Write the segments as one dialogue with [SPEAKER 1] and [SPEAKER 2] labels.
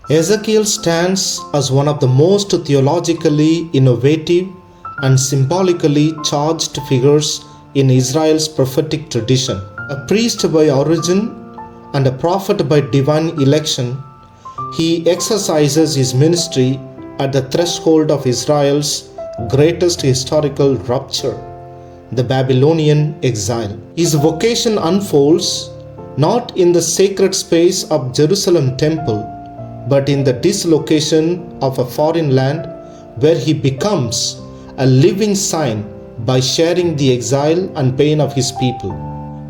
[SPEAKER 1] Ezekiel stands as one of the most theologically innovative and symbolically charged figures in Israel's prophetic tradition. A priest by origin and a prophet by divine election, he exercises his ministry at the threshold of Israel's greatest historical rupture, the Babylonian Exile. His vocation unfolds not in the sacred space of Jerusalem temple, but in the dislocation of a foreign land where he becomes a living sign by sharing the exile and pain of his people.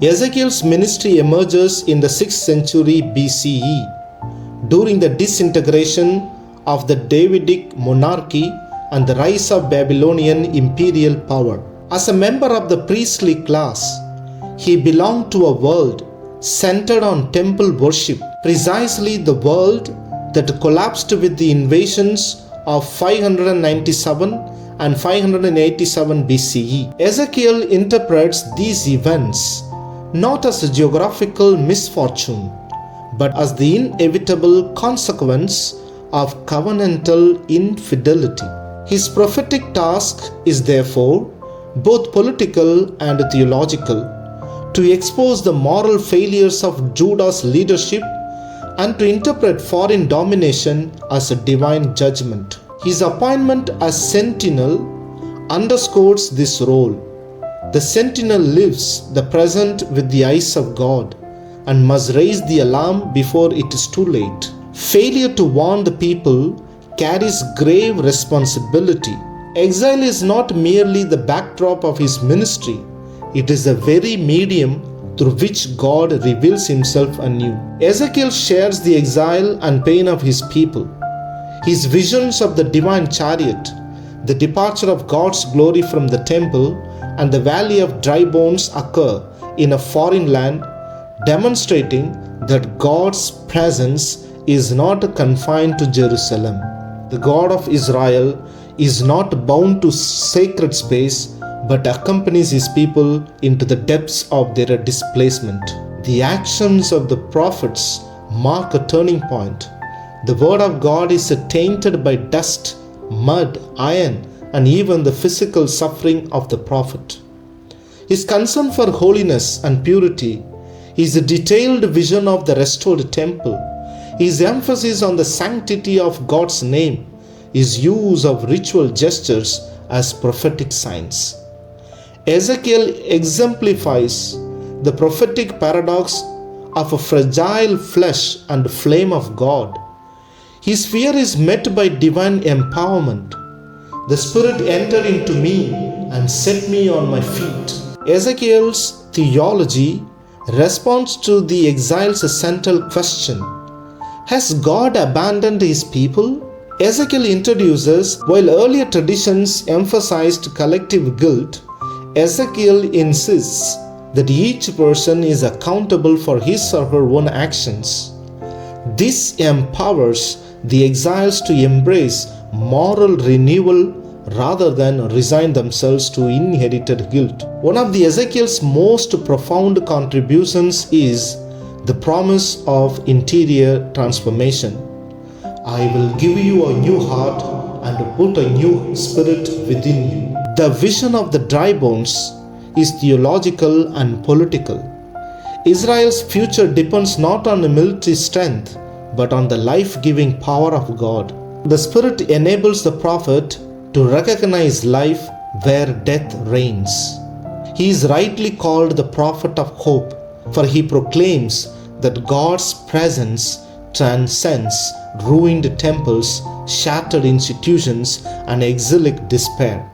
[SPEAKER 1] Ezekiel's ministry emerges in the 6th century BCE during the disintegration of the Davidic monarchy and the rise of Babylonian imperial power. As a member of the priestly class, he belonged to a world centered on temple worship, precisely the world that collapsed with the invasions of 597 and 587 BCE. Ezekiel interprets these events not as a geographical misfortune, but as the inevitable consequence of covenantal infidelity. His prophetic task is therefore both political and theological, to expose the moral failures of Judah's leadership and to interpret foreign domination as a divine judgment. His appointment as sentinel underscores this role. The sentinel lives the present with the eyes of God and must raise the alarm before it is too late. Failure to warn the people carries grave responsibility. Exile is not merely the backdrop of his ministry, it is the very medium through which God reveals himself anew. Ezekiel shares the exile and pain of his people. His visions of the divine chariot, the departure of God's glory from the temple, and the valley of dry bones occur in a foreign land, demonstrating that God's presence is not confined to Jerusalem. The God of Israel is not bound to sacred space, but accompanies his people into the depths of their displacement. The actions of the prophets mark a turning point. The word of God is tainted by dust, mud, iron, and even the physical suffering of the prophet. His concern for holiness and purity, his detailed vision of the restored temple, his emphasis on the sanctity of God's name, his use of ritual gestures as prophetic signs. Ezekiel exemplifies the prophetic paradox of a fragile flesh and flame of God. His fear is met by divine empowerment. The Spirit entered into me and set me on my feet. Ezekiel's theology responds to the exile's central question: has God abandoned his people? Ezekiel introduces, while earlier traditions emphasized collective guilt, Ezekiel insists that each person is accountable for his or her own actions. This empowers the exiles to embrace moral renewal rather than resign themselves to inherited guilt. One of the Ezekiel's most profound contributions is the promise of interior transformation. I will give you a new heart and put a new spirit within you. The vision of the dry bones is theological and political. Israel's future depends not on military strength, but on the life-giving power of God. The Spirit enables the prophet to recognize life where death reigns. He is rightly called the prophet of hope, for he proclaims that God's presence transcends ruined temples, shattered institutions, and exilic despair.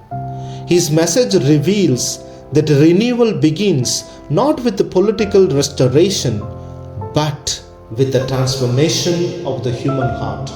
[SPEAKER 1] His message reveals that renewal begins not with the political restoration, but with the transformation of the human heart.